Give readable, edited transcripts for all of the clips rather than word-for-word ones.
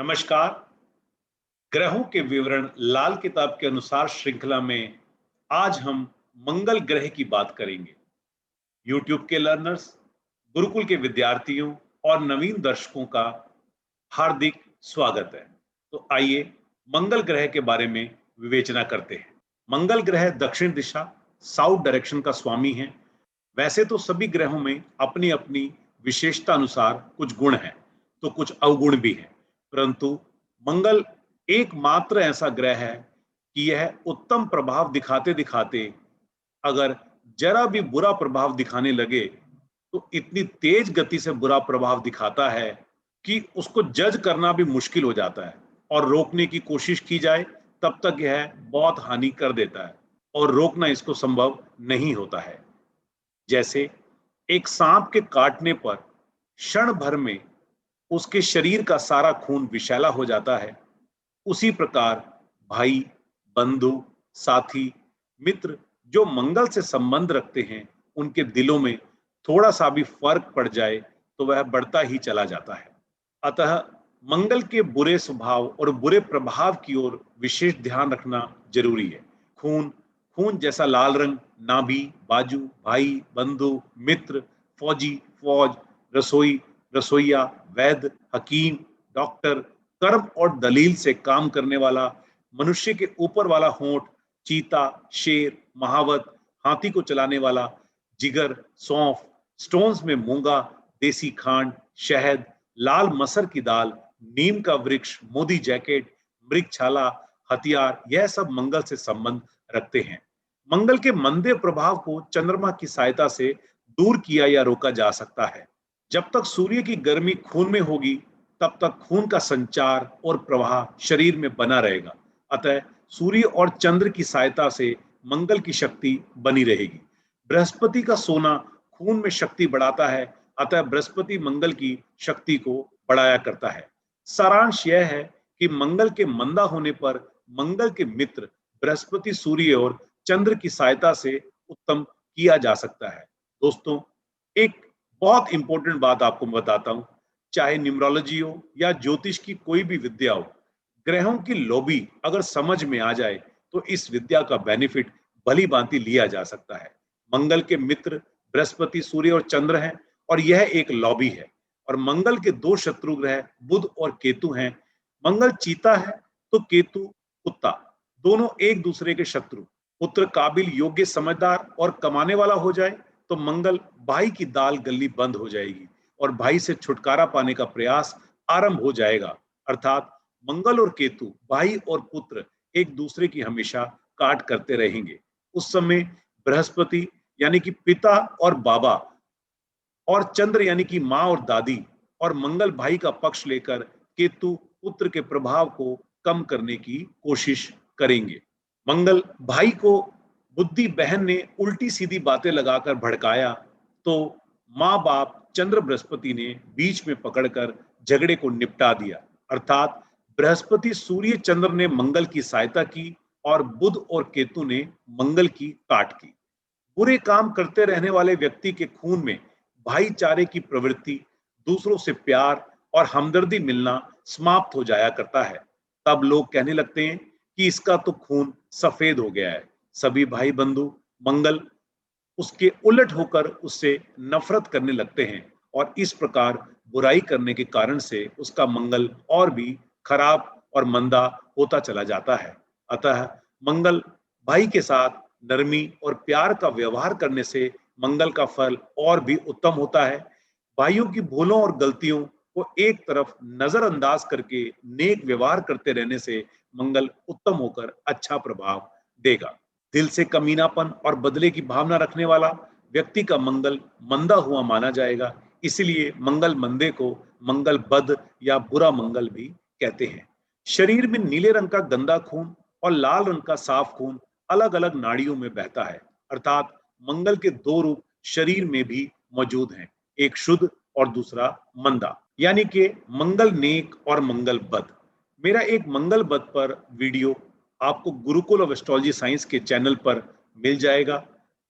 नमस्कार। ग्रहों के विवरण लाल किताब के अनुसार श्रृंखला में आज हम मंगल ग्रह की बात करेंगे। यूट्यूब के लर्नर्स, गुरुकुल के विद्यार्थियों और नवीन दर्शकों का हार्दिक स्वागत है। तो आइए मंगल ग्रह के बारे में विवेचना करते हैं। मंगल ग्रह दक्षिण दिशा साउथ डायरेक्शन का स्वामी है। वैसे तो सभी ग्रहों में अपनी अपनी विशेषता अनुसार कुछ गुण हैं तो कुछ अवगुण भी हैं, परंतु मंगल एकमात्र ऐसा ग्रह है कि यह उत्तम प्रभाव दिखाते दिखाते अगर जरा भी बुरा प्रभाव दिखाने लगे तो इतनी तेज गति से बुरा प्रभाव दिखाता है कि उसको जज करना भी मुश्किल हो जाता है, और रोकने की कोशिश की जाए तब तक यह बहुत हानि कर देता है और रोकना इसको संभव नहीं होता है। जैसे एक सांप के काटने पर क्षण भर में उसके शरीर का सारा खून विषैला हो जाता है, उसी प्रकार भाई, बंधु, साथी, मित्र जो मंगल से संबंध रखते हैं, उनके दिलों में थोड़ा सा भी फर्क पड़ जाए तो वह बढ़ता ही चला जाता है। अतः मंगल के बुरे स्वभाव और बुरे प्रभाव की ओर विशेष ध्यान रखना जरूरी है। खून, खून जैसा लाल रंग नाभि, बाजू, भाई, बंधु, मित्र, फौजी, फौज, रसोई, रसोइया, वैद्य, हकीम, डॉक्टर, कर्म और दलील से काम करने वाला, मनुष्य के ऊपर वाला होंठ, चीता, शेर, महावत, हाथी को चलाने वाला, जिगर, सौंफ, स्टोन्स में मूंगा, देसी खांड, शहद, लाल मसर की दाल, नीम का वृक्ष, मोदी जैकेट, मृगछाला, हथियार, यह सब मंगल से संबंध रखते हैं। मंगल के मंदे प्रभाव को चंद्रमा की सहायता से दूर किया या रोका जा सकता है। जब तक सूर्य की गर्मी खून में होगी तब तक खून का संचार और प्रवाह शरीर में बना रहेगा। अतः सूर्य और चंद्र की सहायता से मंगल की शक्ति बनी रहेगी। बृहस्पति का सोना खून में शक्ति बढ़ाता है, अतः बृहस्पति मंगल की शक्ति को बढ़ाया करता है। सारांश यह है कि मंगल के मंदा होने पर मंगल के मित्र बृहस्पति, सूर्य और चंद्र की सहायता से उत्तम किया जा सकता है। दोस्तों, एक बहुत इंपॉर्टेंट बात आपको बताता हूं। चाहे न्यूमरोलॉजी हो या ज्योतिष की कोई भी विद्या हो, ग्रहों की लॉबी अगर समझ में आ जाए तो इस विद्या का बेनिफिट भली भांति लिया जा सकता है। मंगल के मित्र बृहस्पति, सूर्य और चंद्र हैं और यह एक लॉबी है। और मंगल के दो शत्रु ग्रह बुध और केतु हैं। मंगल चीता है तो केतु कुत्ता, दोनों एक दूसरे के शत्रु। पुत्र काबिल, योग्य, समझदार और कमाने वाला हो जाए तो मंगल भाई की दाल गलनी बंद हो जाएगी और भाई से छुटकारा पाने का प्रयास आरंभ हो जाएगा। अर्थात मंगल और केतु, भाई और पुत्र, एक दूसरे की हमेशा काट करते रहेंगे। उस समय बृहस्पति यानी कि पिता और बाबा, और चंद्र यानी कि माँ और दादी, और मंगल भाई का पक्ष लेकर केतु पुत्र के प्रभाव को कम करने की कोशिश करेंगे। मंगल भाई को बुद्धि बहन ने उल्टी सीधी बातें लगाकर भड़काया तो माँ बाप चंद्र बृहस्पति ने बीच में पकड़कर झगड़े को निपटा दिया। अर्थात बृहस्पति, सूर्य, चंद्र ने मंगल की सहायता की और बुध और केतु ने मंगल की काट की। बुरे काम करते रहने वाले व्यक्ति के खून में भाईचारे की प्रवृत्ति, दूसरों से प्यार और हमदर्दी मिलना समाप्त हो जाया करता है। तब लोग कहने लगते हैं कि इसका तो खून सफेद हो गया है। सभी भाई बंधु मंगल उसके उलट होकर उससे नफरत करने लगते हैं और इस प्रकार बुराई करने के कारण से उसका मंगल और भी खराब और मंदा होता चला जाता है। अतः मंगल भाई के साथ नरमी और प्यार का व्यवहार करने से मंगल का फल और भी उत्तम होता है। भाइयों की भूलों और गलतियों को एक तरफ नजरअंदाज करके नेक व्यवहार करते रहने से मंगल उत्तम होकर अच्छा प्रभाव देगा। दिल से कमीनापन और बदले की भावना रखने वाला व्यक्ति का मंगल मंदा हुआ माना जाएगा। इसलिए मंगल मंदे को मंगल बद या बुरा मंगल भी कहते हैं। शरीर में नीले रंग का गंदा खून और लाल रंग का साफ खून अलग अलग नाड़ियों में बहता है। अर्थात मंगल के दो रूप शरीर में भी मौजूद हैं, एक शुद्ध और दूसरा मंदा, यानी कि मंगल नेक और मंगल बद। मेरा एक मंगल बद पर वीडियो आपको गुरुकुल ऑफ एस्ट्रोलॉजी साइंस के चैनल पर मिल जाएगा।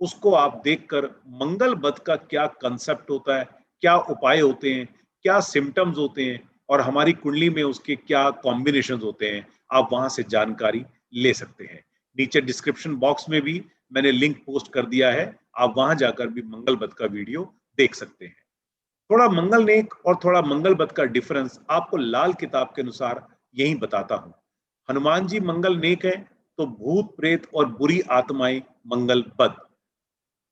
उसको आप देखकर मंगल बद का क्या कंसेप्ट होता है, क्या उपाय होते हैं, क्या सिम्टम्स होते हैं और हमारी कुंडली में उसके क्या कॉम्बिनेशन होते हैं, आप वहां से जानकारी ले सकते हैं। नीचे डिस्क्रिप्शन बॉक्स में भी मैंने लिंक पोस्ट कर दिया है, आप वहां जाकर भी मंगल बत का वीडियो देख सकते हैं। थोड़ा मंगल नेक और थोड़ा मंगल बत का डिफरेंस आपको लाल किताब के अनुसार यही बताता हूं। हनुमान जी मंगल नेक है तो भूत प्रेत और बुरी आत्माएं मंगल बद।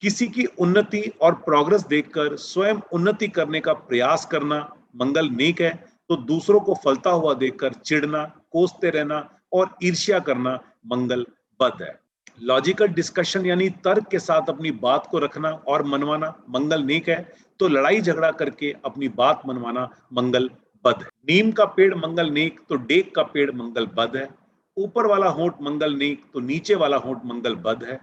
किसी की उन्नति और प्रोग्रेस देखकर स्वयं उन्नति करने का प्रयास करना मंगल नेक है, तो दूसरों को फलता हुआ देखकर चिढ़ना, कोसते रहना और ईर्ष्या करना मंगल बद है। लॉजिकल डिस्कशन यानी तर्क के साथ अपनी बात को रखना और मनवाना मंगल नेक है, तो लड़ाई झगड़ा करके अपनी बात मनवाना मंगल बद है। नीम का पेड़ मंगल नेक तो डेक का पेड़ मंगल बद है। ऊपर वाला होंठ मंगल नेक तो नीचे वाला होंठ मंगल बद है।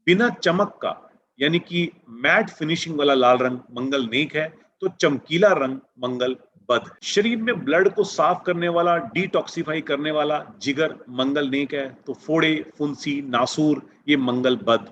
बिना चमक का यानी कि मैट फिनिशिंग वाला लाल रंग मंगल नेक है, तो चमकीला रंग मंगल बद है। शरीर में ब्लड को साफ करने वाला, डिटॉक्सिफाई करने वाला जिगर मंगल नेक है, तो फोड़े, फुंसी, नासूर ये मंगल बद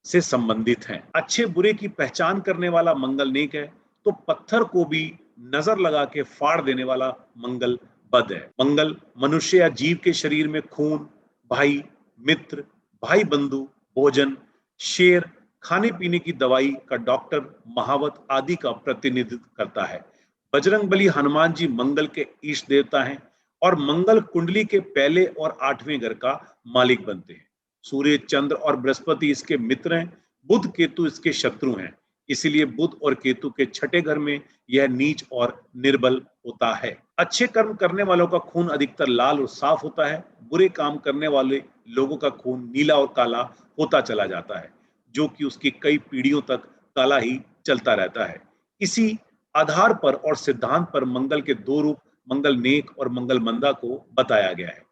से संबंधित हैं। अच्छे बुरे की पहचान करने वाला मंगल नेक है, तो पत्थर को भी नजर लगा के फाड़ देने वाला मंगल बद है। मंगल मनुष्य या जीव के शरीर में खून, भाई, मित्र, भाई बंधु, भोजन, शेर, खाने पीने की दवाई का डॉक्टर, महावत आदि का प्रतिनिधित्व करता है। बजरंग बली हनुमान जी मंगल के ईष्ट देवता हैं और मंगल कुंडली के पहले और 8वें घर का मालिक बनते हैं। सूर्य, चंद्र और बृहस्पति इसके मित्र हैं, बुध केतु इसके शत्रु हैं। इसीलिए बुध और केतु के छठे घर में यह नीच और निर्बल होता है। अच्छे कर्म करने वालों का खून अधिकतर लाल और साफ होता है, बुरे काम करने वाले लोगों का खून नीला और काला होता चला जाता है, जो कि उसकी कई पीढ़ियों तक काला ही चलता रहता है। इसी आधार पर और सिद्धांत पर मंगल के दो रूप, मंगल नेक और मंगल मंदा को बताया गया है।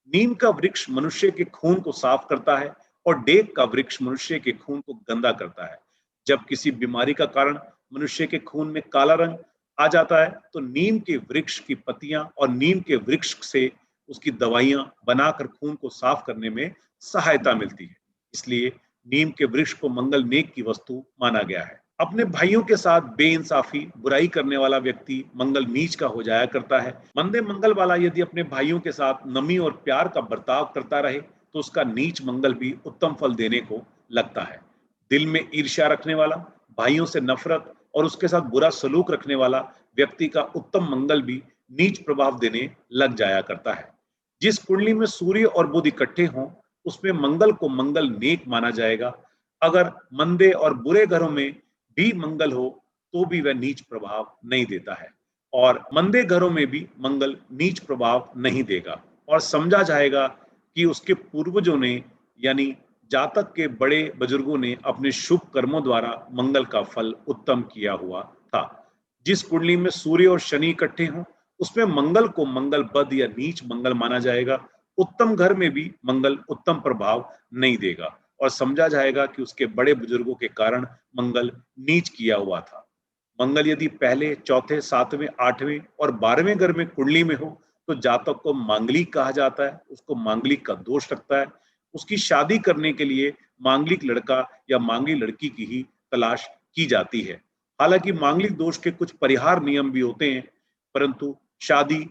नीम का वृक्ष मनुष्य के खून को साफ करता है और डेक का वृक्ष मनुष्य के खून को गंदा करता है। जब किसी बीमारी का कारण मनुष्य के खून में काला रंग आ जाता है, तो नीम के वृक्ष की पत्तियां और नीम के वृक्ष से उसकी दवाइयां बनाकर खून को साफ करने में सहायता मिलती है। इसलिए नीम के वृक्ष को मंगल नेक की वस्तु माना गया है। अपने भाइयों के साथ बेइंसाफी, बुराई करने वाला व्यक्ति मंगल नीच का हो जाया करता है। मंदे मंगल वाला यदि अपने भाइयों के साथ नमी और प्यार का बर्ताव करता रहे, तो उसका नीच मंगल भी उत्तम फल देने को लगता है। दिल में ईर्ष्या रखने वाला, भाइयों से नफरत और उसके साथ बुरा सलूक रखने वाला व्यक्ति का उत्तम मंगल भी नीच प्रभाव देने लग जाया करता है। जिस कुंडली में सूर्य और बुध इकट्ठे हों, उसमें मंगल को मंगल नेक माना जाएगा। अगर मंदे और बुरे घरों में भी मंगल हो, तो भी वह नीच प्रभाव नहीं देता है, और मंदे घरों में भी मंगल नीच प्रभाव नहीं देगा, और समझा जाएगा कि उसके पूर्वजों ने यानी जातक के बड़े बुजुर्गों ने अपने शुभ कर्मों द्वारा मंगल का फल उत्तम किया हुआ था। जिस कुंडली में सूर्य और शनि इकट्ठे हों, उसमें मंगल को मंगल बद या नीच मंगल माना जाएगा। उत्तम घर में भी मंगल उत्तम प्रभाव नहीं देगा, और समझा जाएगा कि उसके बड़े बुजुर्गों के कारण मंगल नीच किया हुआ था। मंगल यदि पहले, चौथे, सातवें, 8वें और 12वें घर में कुंडली में हो, तो जातक को मांगलिक कहा जाता है, उसको मांगलिक का दोष लगता है। उसकी शादी करने के लिए मांगलिक लड़का या मांगलिक लड़की की ही तलाश की जाती है। हालांकि मांगलिक दोष के कुछ परिहार नियम भी होते हैं, परंतु शादी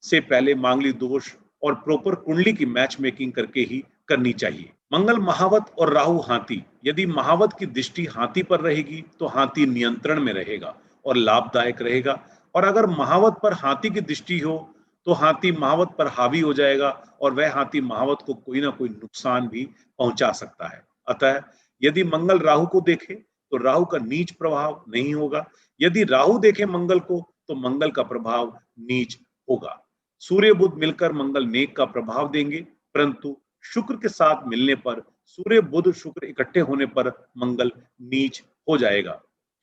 से पहले मांगलिक दोष और प्रॉपर कुंडली की मैच मेकिंग करके ही करनी चाहिए। मंगल महावत और राहु हाथी, यदि महावत की दृष्टि हाथी पर रहेगी, तो हाथी नियंत्रण में रहेगा और लाभदायक रहेगा, और अगर महावत पर हाथी की दृष्टि हो, तो हाथी महावत पर हावी हो जाएगा और वह हाथी महावत को कोई ना कोई नुकसान भी पहुंचा सकता है। अतः यदि मंगल राहु को देखे, तो राहु का नीच प्रभाव नहीं होगा। यदि राहु देखे मंगल को, तो मंगल का प्रभाव नीच होगा। सूर्य बुध मिलकर मंगल नेक का प्रभाव देंगे, परंतु शुक्र के साथ मिलने पर, सूर्य बुध शुक्र इकट्ठे होने पर मंगल नीच हो जाएगा,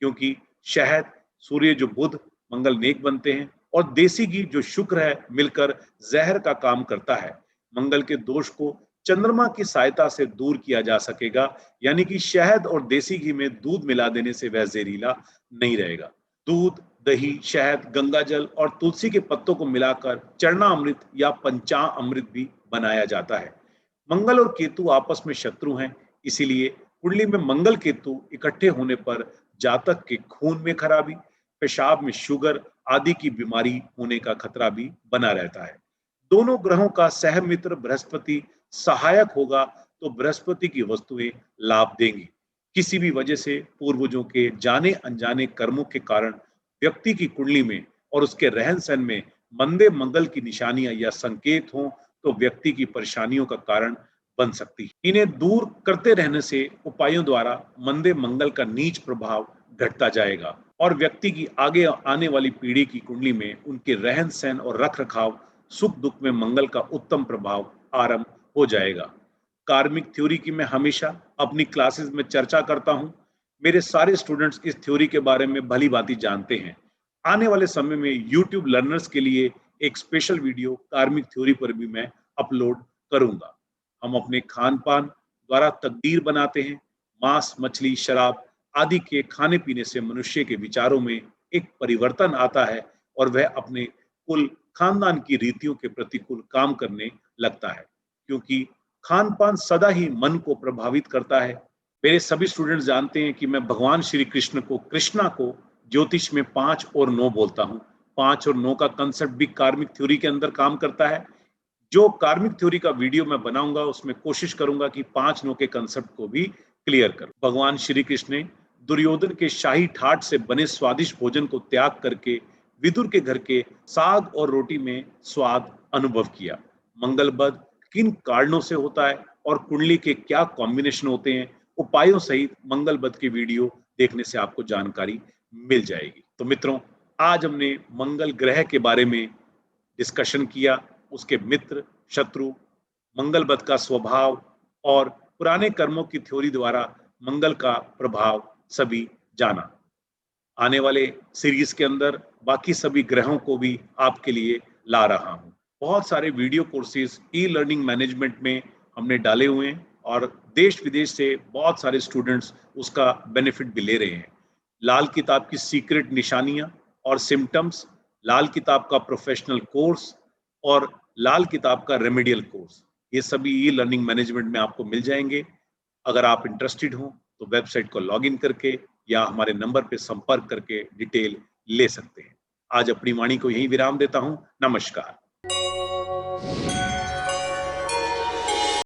क्योंकि शहद, सूर्य जो बुध मंगल नेक बनते हैं, और देसी घी जो शुक्र है मिलकर जहर का काम करता है। मंगल के दोष को चंद्रमा की सहायता से दूर किया जा सकेगा, यानी कि शहद और देसी घी में दूध मिला देने से वह जहरीला नहीं रहेगा। दूध, दही, शहद, गंगाजल और तुलसी के पत्तों को मिलाकर चरना अमृत या पंचा अमृत भी बनाया जाता है। मंगल और केतु आपस में शत्रु हैं, इसीलिए कुंडली में मंगल केतु इकट्ठे होने पर जातक के खून में खराबी, पेशाब में शुगर आदि की बीमारी होने का खतरा भी बना रहता है। दोनों ग्रहों का सहमित्र बृहस्पति सहायक होगा तो बृहस्पति की वस्तुएं लाभ देंगी। किसी भी वजह से पूर्वजों के जाने अनजाने कर्मों के कारण व्यक्ति की कुंडली में और उसके रहन सहन में मंदे मंगल की निशानियां या संकेत हों तो व्यक्ति की परेशानियों का कारण बन सकती है। इन्हें दूर करते रहने से उपायों द्वारा मंदे मंगल का नीच प्रभाव घटता जाएगा और व्यक्ति की आगे आने वाली पीढ़ी की कुंडली में उनके रहन सहन और रख रखाव सुख दुख में मंगल का उत्तम प्रभाव आरंभ हो जाएगा। कार्मिक थ्योरी की मैं हमेशा अपनी क्लासेस में चर्चा करता हूं। मेरे सारे स्टूडेंट्स इस थ्योरी के बारे में भली भांति जानते हैं। आने वाले समय में यूट्यूब लर्नर्स के लिए एक स्पेशल वीडियो कार्मिक थ्योरी पर भी मैं अपलोड करूंगा। हम अपने खान पान द्वारा तकदीर बनाते हैं। मांस मछली शराब आदि के खाने पीने से मनुष्य के विचारों में एक परिवर्तन आता है और वह अपने कुल खानदान की रीतियों के प्रतिकूल काम करने लगता है, क्योंकि खान पान सदा ही मन को प्रभावित करता है। मेरे सभी स्टूडेंट्स जानते हैं कि मैं भगवान श्री कृष्णा को ज्योतिष में 5 और 9 बोलता हूँ। 5 और 9 का कंसेप्ट भी कार्मिक थ्योरी के अंदर काम करता है। जो कार्मिक थ्योरी का वीडियो मैं बनाऊंगा उसमें कोशिश करूंगा कि 5 9 के कंसेप्ट को भी क्लियर करूं। भगवान श्री कृष्ण ने दुर्योधन के शाही ठाट से बने स्वादिष्ट भोजन को त्याग करके विदुर के घर के साग और रोटी में स्वाद अनुभव किया। मंगल बध किन कारणों से होता है और कुंडली के क्या कॉम्बिनेशन होते हैं, उपायों सहित मंगल बध की वीडियो देखने से आपको जानकारी मिल जाएगी। तो मित्रों, आज हमने मंगल ग्रह के बारे में डिस्कशन किया, उसके मित्र शत्रु, मंगल बध का स्वभाव और पुराने कर्मों की थ्योरी द्वारा मंगल का प्रभाव सभी जाना। आने वाले सीरीज के अंदर बाकी सभी ग्रहों को भी आपके लिए ला रहा हूं। बहुत सारे video courses e learning management में हमने डाले हुए हैं और देश विदेश से बहुत सारे स्टूडेंट्स उसका बेनिफिट भी ले रहे हैं। लाल किताब की सीक्रेट निशानियां और सिम्टम्स, लाल किताब का प्रोफेशनल कोर्स और लाल किताब का रेमेडियल कोर्स, ये सभी ई लर्निंग मैनेजमेंट में आपको मिल जाएंगे। अगर आप इंटरेस्टेड हो तो वेबसाइट को लॉगिन करके या हमारे नंबर पे संपर्क करके डिटेल ले सकते हैं। आज अपनी वाणी को यहीं विराम देता हूं। नमस्कार।